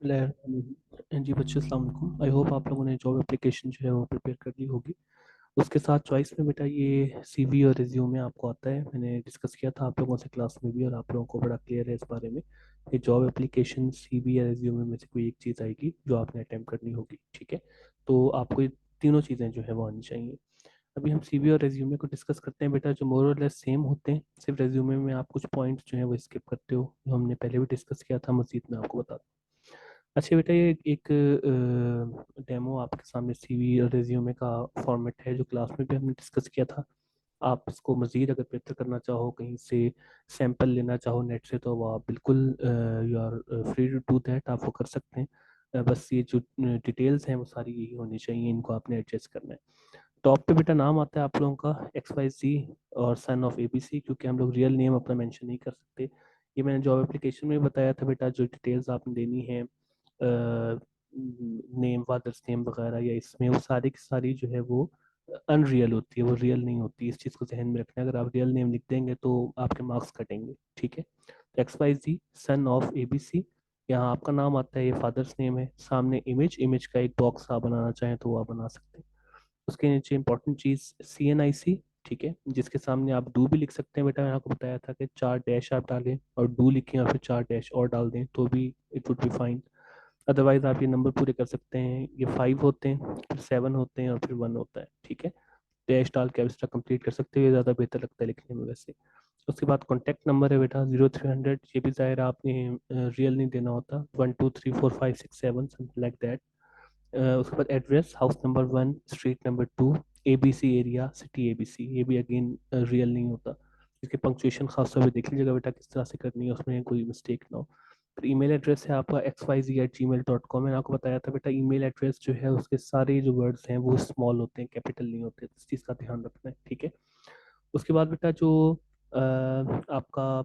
जी बच्चों, अस्सलाम वालेकुम। आई होप आप लोगों ने जॉब एप्लीकेशन जो है वो प्रिपेयर कर ली होगी। उसके साथ चॉइस में बेटा ये सीवी और रिज्यूमे आपको आता है। मैंने डिस्कस किया था आप लोगों से क्लास में भी, और आप लोगों को बड़ा क्लियर है इस बारे में कि जॉब एप्लीकेशन सीवी या रिज्यूमे में से कोई एक चीज़ आएगी जो आपने अटैम्प्ट करनी होगी। ठीक है, तो आपको ये तीनों चीज़ें जो है वो आनी चाहिए। अभी हम सीवी और रेज्यूमे को डिस्कस करते हैं बेटा, जो मोर और लेस सेम होते हैं। सिर्फ रेज्यूमे में आप कुछ पॉइंट्स जो है वो स्किप करते हो, जो हमने पहले भी डिस्कस किया था। मजीद मैं आपको बता दूं। अच्छा बेटा, ये एक डेमो आपके सामने सीवी और रेज्यूमे का फॉर्मेट है, जो क्लास में भी हमने डिस्कस किया था। आप इसको मज़ीद अगर बेहतर करना चाहो, कहीं से सैंपल लेना चाहो नेट से, तो वो आप बिल्कुल you are free to do that, आप वो कर सकते हैं। बस ये जो डिटेल्स हैं वो सारी यही होनी चाहिए, इनको आपने एडजस्ट करना है। टॉप पे बेटा नाम आता है आप लोगों का XYZ और सन ऑफ ABC, क्योंकि हम लोग रियल नेम अपना मेंशन नहीं कर सकते। ये मैंने जॉब एप्लीकेशन में बताया था बेटा, जो डिटेल्स आपने देनी है, नेम, फादर्स नेम वगैरह, या इसमें वो सारी की सारी जो है वो अनरियल होती है, वो रियल नहीं होती। इस चीज़ को जहन में रखना है, अगर आप रियल नेम लिख देंगे तो आपके मार्क्स कटेंगे। ठीक है, तो XYZ सन ऑफ ABC, यहाँ आपका नाम आता है, ये फादर्स नेम है। सामने इमेज, इमेज का एक बॉक्स आप बनाना चाहें तो वो आप बना सकते हैं। उसके नीचे इंपॉर्टेंट चीज़ CNIC। ठीक है, जिसके सामने आप डू भी लिख सकते हैं बेटा। मैंने आपको बताया था कि 4 डैश आप डालें और डू लिखें, और फिर 4 डैश और डाल दें तो भी it would be fine. Otherwise आप ये नंबर पूरे कर सकते हैं। ये 5 होते हैं, फिर 7 होते हैं, और फिर 1 होता है। ठीक है, डैश डाल के आप इसका कंप्लीट कर सकते हो, ये ज़्यादा बेहतर लगता है लिखने में वैसे। उसके बाद कॉन्टैक्ट नंबर है बेटा 0300। ये भी ज़ाहिर है आपने रियल नहीं देना होता, 1 2 3 4 5 6 7 समथिंग लाइक दैट। उसके बाद address, house number 1, street number 2, ABC area, city ABC। ये भी अगेन रियल नहीं होता। इसके पंक्चुएशन खास तौर पे देख लीजिएगा बेटा किस तरह से करनी है, उसमें कोई मिस्टेक ना हो। फिर ईमेल एड्रेस है आपका xyz@gmail.com। मैंने आपको बताया था बेटा, ईमेल एड्रेस जो है उसके सारे जो वर्ड्स हैं वो स्मॉल होते हैं, कैपिटल नहीं होते। इस चीज़ का ध्यान रखना है। ठीक है, उसके बाद बेटा जो आपका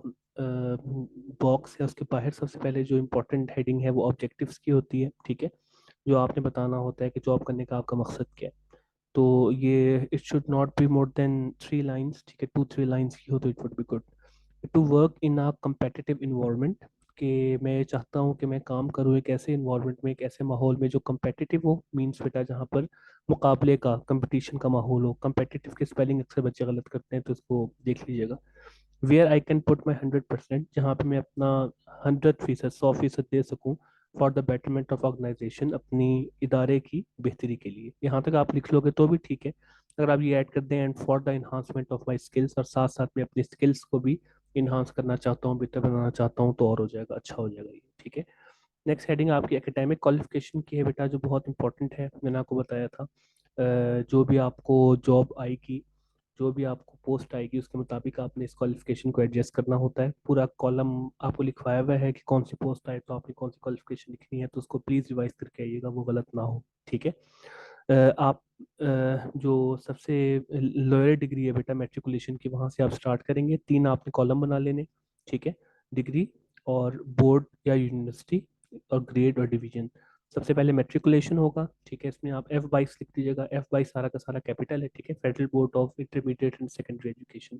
बॉक्स है, उसके बाहर सबसे पहले जो इम्पोर्टेंट हेडिंग है वो ऑब्जेक्टिव्स की होती है। ठीक है, जो आपने बताना होता है कि जॉब करने का आपका मकसद क्या है। तो ये it should not be more than 3 lines. ठीक है, 2 3 लाइन्स की हो तो it would be good. To work in a competitive environment, कि मैं चाहता हूँ कि मैं काम करूँ एक ऐसे इन्वायरमेंट में, एक ऐसे माहौल में जो competitive हो। मीन्स बेटा जहाँ पर मुकाबले का, कंपटीशन का माहौल हो। competitive की स्पेलिंग अक्सर बच्चे गलत करते हैं, तो इसको देख लीजिएगा। Where I can put my 100%, जहाँ पे मैं अपना 100%, 100% दे सकूँ। For the betterment of organisation, अपनी इदारे की बेहतरी के लिए। यहाँ तक आप लिख लोगे तो भी ठीक है। अगर आप ये ऐड कर दें, and for the enhancement of my skills, और साथ साथ में अपनी स्किल्स को भी इन्हांस करना चाहता हूँ, बेहतर बनाना चाहता हूँ, तो और हो जाएगा, अच्छा हो जाएगा ये। ठीक है, नेक्स्ट हेडिंग आपकी एकेडमिक क्वालिफिकेशन की है बेटा, जो बहुत इंपॉर्टेंट है। मैंने आपको बताया था जो भी आपको जॉब आएगी, जो भी आपको पोस्ट आएगी, उसके मुताबिक आपने इस क्वालिफिकेशन को एडजस्ट करना होता है। पूरा कॉलम आपको लिखवाया हुआ है कि कौन सी पोस्ट आए तो आपने कौन सी क्वालिफिकेशन लिखनी है, तो उसको प्लीज़ रिवाइज करके आइएगा, वो गलत ना हो। ठीक है, आप जो सबसे लोअर डिग्री है बेटा मेट्रिकुलेशन की, वहाँ से आप स्टार्ट करेंगे। 3 आपने कॉलम बना लेने। ठीक है, डिग्री और बोर्ड या यूनिवर्सिटी और ग्रेड और डिवीजन। सबसे पहले मेट्रिकुलेशन होगा। ठीक है, इसमें आप F22 लिख दीजिएगा। F22 सारा का सारा कैपिटल है। ठीक है, federal board of intermediate and secondary education.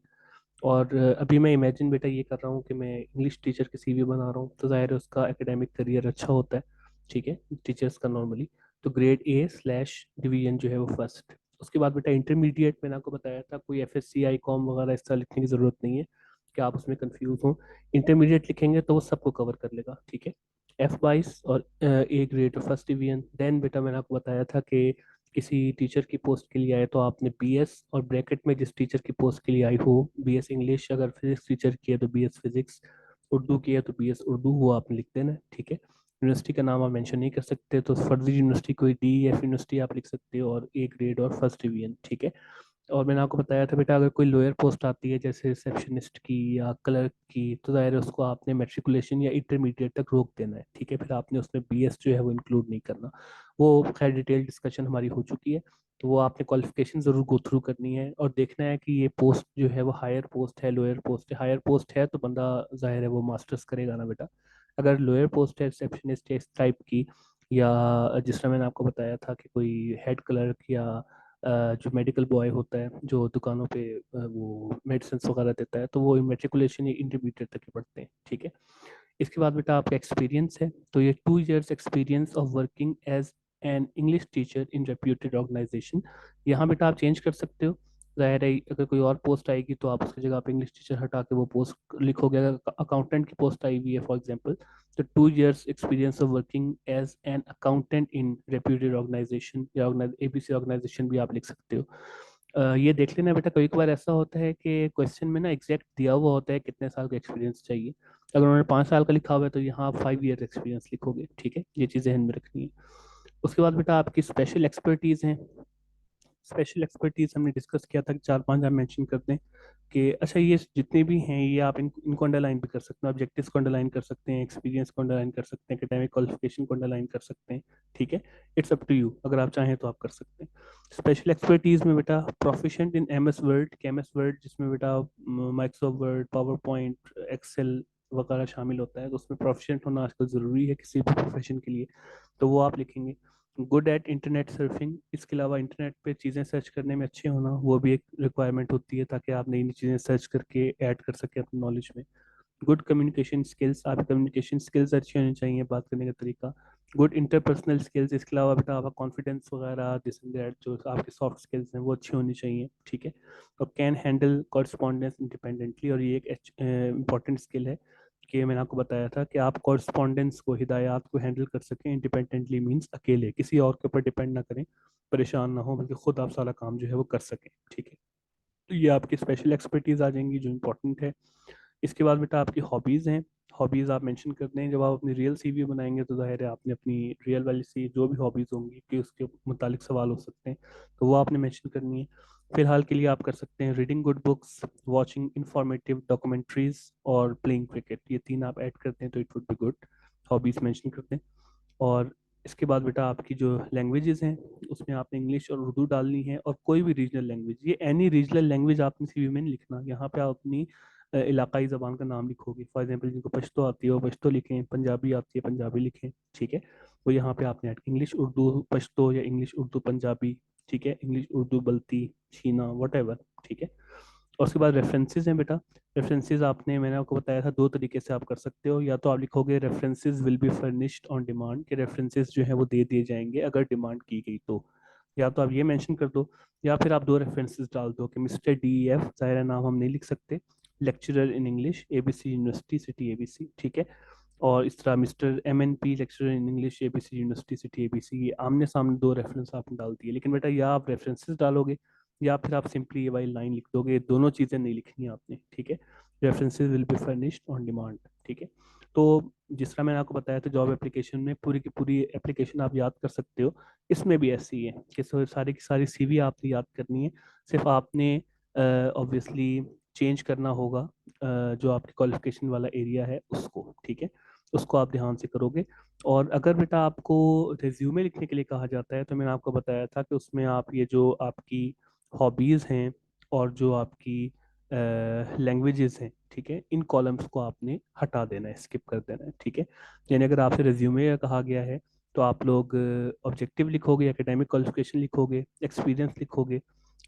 और अभी मैं इमेजिन बेटा ये कर रहा हूँ कि मैं इंग्लिश टीचर की CV बना रहा हूँ, तो जाहिर है उसका एकेडमिक करियर अच्छा होता है। ठीक है, टीचर्स का नॉर्मली। तो ग्रेड A/डिवीजन जो है वो फर्स्ट। उसके बाद बेटा इंटरमीडिएट, मैंने आपको बताया था कोई FSC ICOM वगैरह इस तरह लिखने की ज़रूरत नहीं है कि आप उसमें कंफ्यूज हो। इंटरमीडिएट लिखेंगे तो वो सबको कवर कर लेगा। ठीक है, F22 और A grade first division. Then बेटा मैंने आपको बताया था कि किसी टीचर की पोस्ट के लिए आए तो आपने BS, और ब्रैकेट में जिस टीचर की पोस्ट के लिए आई हो, BS इंग्लिश, अगर फिजिक्स टीचर की है तो BS फिजिक्स, उर्दू की है तो BS उर्दू, वो आपने लिख देना है। ठीक है, यूनिवर्सिटी का नाम आप मेंशन नहीं कर सकते, तो फर्जी यूनिवर्सिटी कोई DEF यूनिवर्सिटी आप लिख सकते हो, और A ग्रेड और फर्स्ट डिवीजन। ठीक है, और मैंने आपको बताया था बेटा, अगर कोई लोअर पोस्ट आती है जैसे रिसेप्शनिस्ट की या क्लर्क की, तो ज़ाहिर है उसको आपने मेट्रिकुलेशन या इंटरमीडिएट तक रोक देना है। ठीक है, फिर आपने उसमें BS जो है वो इंक्लूड नहीं करना। वो खैर डिटेल डिस्कशन हमारी हो चुकी है। तो वो आपने क्वालिफिकेशन ज़रूर गो थ्रू करनी है, और देखना है कि ये पोस्ट जो है वो हायर पोस्ट है, लोअर पोस्ट है। हायर पोस्ट है तो बंदा ज़ाहिर है वो मास्टर्स करेगा ना बेटा। अगर लोअर पोस्ट है रिसेप्शनिस्ट इस टाइप की, या जिस तरह मैंने आपको बताया था कि कोई हेड क्लर्क, या जो मेडिकल बॉय होता है जो दुकानों पे वो मेडिसिन वगैरह देता है, तो वो मेट्रिकुलेशन या इंटरमीडिएट तक ही पढ़ते हैं। ठीक है, इसके बाद बेटा आपका एक्सपीरियंस है, तो ये 2 years experience of working as an English teacher in reputed organisation. यहाँ बेटा आप चेंज कर सकते हो, जाहिर है अगर कोई और पोस्ट आएगी तो आप उसकी जगह पे इंग्लिश टीचर हटा के वो पोस्ट लिखोगे। अगर अकाउंटेंट की पोस्ट आई हुई है फॉर एग्जांपल, तो 2 years experience of working as an accountant in reputed organisation या एबीसी ऑर्गेनाइजेशन भी आप लिख सकते हो। ये देख लेना बेटा, कभी कभार ऐसा होता है कि क्वेश्चन में ना एग्जैक्ट दिया हुआ होता है कितने साल का एक्सपीरियंस चाहिए। अगर उन्होंने 5 साल का लिखा हुआ है तो यहाँ आप 5 year एक्सपीरियंस लिखोगे, ठीक है, ये चीज़ ध्यान में रखनी है। उसके बाद बेटा आपकी स्पेशल एक्सपर्टीज हैं। स्पेशल एक्सपर्टीज हमने डिस्कस किया था कि 4-5 आप मेंशन कर दें कि अच्छा ये जितने भी हैं ये आप इनको अंडरलाइन भी कर सकते हैं, ऑब्जेक्टिव्स को अंडरलाइन कर सकते हैं, एक्सपीरियंस को अंडरलाइन कर सकते हैं, एकेडमिक क्वालिफिकेशन को अंडरलाइन कर सकते हैं, ठीक है। इट्स अप टू यू, अगर आप चाहें तो आप कर सकते हैं। स्पेशल एक्सपर्टीज में बेटा प्रोफिशिएंट इन एमएस वर्ड, के एमएस वर्ड जिसमें बेटा Microsoft Word, PowerPoint, Excel वगैरह शामिल होता है, तो उसमें प्रोफिशिएंट होना आजकल ज़रूरी है किसी भी प्रोफेशन के लिए, तो वो आप लिखेंगे। गुड एट इंटरनेट सर्फिंग, इसके अलावा इंटरनेट पे चीज़ें सर्च करने में अच्छे होना, वो भी एक रिक्वायरमेंट होती है ताकि आप नई नई चीज़ें सर्च करके ऐड कर सकें अपनी नॉलेज में। गुड कम्युनिकेशन स्किल्स, आपकी कम्युनिकेशन स्किल्स अच्छी होनी चाहिए, बात करने का तरीका। गुड इंटरपर्सनल स्किल्स, इसके अलावा बेटा आपका कॉन्फिडेंस वगैरह दिस एंड दैट जो आपके सॉफ्ट स्किल्स हैं वो अच्छी होनी चाहिए, ठीक है। और कैन हैंडल कॉरस्पॉन्डेंस इंडिपेंडेंटली, और ये एक इंपॉर्टेंट स्किल है कि मैंने आपको बताया था कि आप कॉरस्पॉन्डेंस को, हिदायत को हैंडल कर सकें इंडिपेंडेंटली, मीन्स अकेले, किसी और के ऊपर डिपेंड ना करें, परेशान ना हो, बल्कि खुद आप सारा काम जो है वो कर सकें, ठीक है। तो ये आपकी स्पेशल एक्सपर्टीज आ जाएंगी जो इंपॉर्टेंट है। इसके बाद बेटा आपकी हॉबीज़ हैं। हॉबीज़ आप मेंशन करते हैं, जब आप अपनी रियल सीवी बनाएंगे तो जाहिर है आपने अपनी रियल वाली सी जो भी हॉबीज़ होंगी कि उसके मुतालिक सवाल हो सकते हैं, तो वो आपने मेंशन करनी है। फिलहाल के लिए आप कर सकते हैं reading good books, watching informative documentaries और प्लेइंग क्रिकेट, ये 3 आप ऐड करते हैं तो it would be good. Hobbies mention करते हैं। और इसके बाद बेटा आपकी जो लैंग्वेजेस हैं उसमें आपने इंग्लिश और उर्दू डालनी है, और कोई भी रीजनल लैंग्वेज, ये एनी रीजनल लैंग्वेज आपने सीवी में नहीं लिखना, यहाँ पे आप अपनी इलाकाई ज़बान का नाम लिखोगे। फॉर एग्जांपल जिनको पश्तो आती है वो पश्तो लिखें, पंजाबी आती है पंजाबी लिखें, ठीक है। वो यहाँ पे आपने इंग्लिश उर्दू पश्तो या इंग्लिश उर्दू पंजाबी, ठीक है, इंग्लिश उर्दू बल्ती छीना वट ठीक है। और उसके बाद रेफरेंसेस हैं बेटा। रेफरेंसेस आपने, मैंने आपको बताया था 2 तरीके से आप कर सकते हो, या तो आप लिखोगे references will be furnished on demand, के रेफरेंसेस जो है वो दे दिए जाएंगे अगर डिमांड की गई तो, या तो आप ये मेंशन कर दो, या फिर आप 2 रेफरेंसेस डाल दो कि मिस्टर DEF, ज़ाहिर नाम हम नहीं लिख सकते, lecturer in English ABC university city ABC, ठीक है। और इस तरह mister MNP, lecturer in English ABC university city ABC, ये आमने सामने 2 रेफरेंस आपने डाल दिए। लेकिन बेटा या आप रेफरेंसेस डालोगे या फिर आप सिंपली ये वाली लाइन लिख दोगे, दोनों चीज़ें नहीं लिखनी आपने, ठीक है। References will be furnished on demand, ठीक है। तो जिस तरह मैंने आपको बताया था जॉब एप्लीकेशन में पूरी की पूरी एप्लीकेशन आप याद कर सकते हो, इसमें भी ऐसी ही है कि सारी की सारी CV आपने याद करनी है। सिर्फ आपने ऑब्वियसली चेंज करना होगा जो आपकी क्वालिफिकेशन वाला एरिया है उसको, ठीक है, उसको आप ध्यान से करोगे। और अगर बेटा आपको रिज्यूमे लिखने के लिए कहा जाता है तो मैंने आपको बताया था कि उसमें आप ये जो आपकी हॉबीज़ हैं और जो आपकी लैंग्वेजेस हैं, ठीक है, इन कॉलम्स को आपने हटा देना है, स्किप कर देना है, ठीक है। यानी अगर आपसे रिज्यूमे कहा गया है तो आप लोग ऑब्जेक्टिव लिखोगे, एकेडमिक क्वालिफिकेशन लिखोगे, एक्सपीरियंस लिखोगे,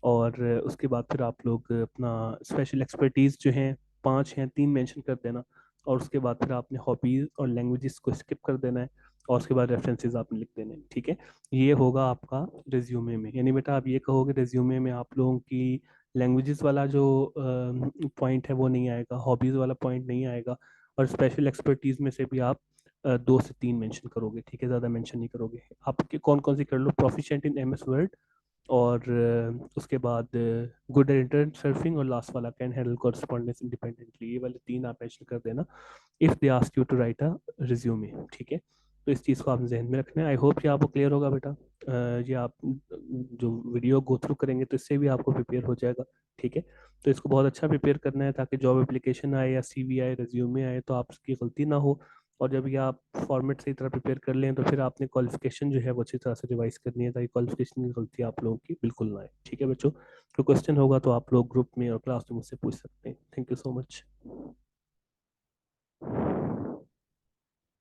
और उसके बाद फिर आप लोग अपना स्पेशल एक्सपर्टीज जो हैं 5 हैं 3 मेंशन कर देना, और उसके बाद फिर आपने हॉबीज और लैंग्वेजेस को स्किप कर देना है, और उसके बाद रेफरेंसेस आपने लिख देने हैं, ठीक है। ये होगा आपका रिज्यूमे में, यानी बेटा आप ये कहोगे रिज्यूमे में आप लोगों की लैंग्वेजेस वाला जो पॉइंट है वो नहीं आएगा, हॉबीज वाला पॉइंट नहीं आएगा, और स्पेशल एक्सपर्टीज में से भी आप 2 से 3 मेंशन करोगे, ठीक है, ज़्यादा मेंशन नहीं करोगे। आपके कौन कौन सी कर लो, प्रोफिशिएंट इन MS वर्ड, और उसके बाद गुड एट इंटरनेट सर्फिंग, और लास्ट वाला कैन हैंडल कॉरस्पॉन्डेंस इंडिपेंडेंटली, ये वाले 3 आप मेंशन कर देना if they ask you to write a resume, ठीक है। तो इस चीज़ को आपने जहन में रखना है। आई होप कि आपको क्लियर होगा बेटा। ये आप जो वीडियो गो थ्रू करेंगे तो इससे भी आपको प्रिपेयर हो जाएगा, ठीक है। तो इसको बहुत अच्छा प्रिपेयर करना है ताकि जॉब एप्लीकेशन आए या CV आए, रिज्यूमे आए तो आपकी गलती ना हो। और जब ये आप फॉर्मेट सही तरह प्रिपेयर कर लें तो फिर आपने क्वालिफिकेशन जो है वो अच्छी तरह से रिवाइज करनी है ताकि क्वालिफिकेशन की गलती आप लोगों की बिल्कुल ना आए, ठीक है बच्चों। तो क्वेश्चन होगा तो आप लोग ग्रुप में और क्लास में मुझसे पूछ सकते हैं। Thank you so much.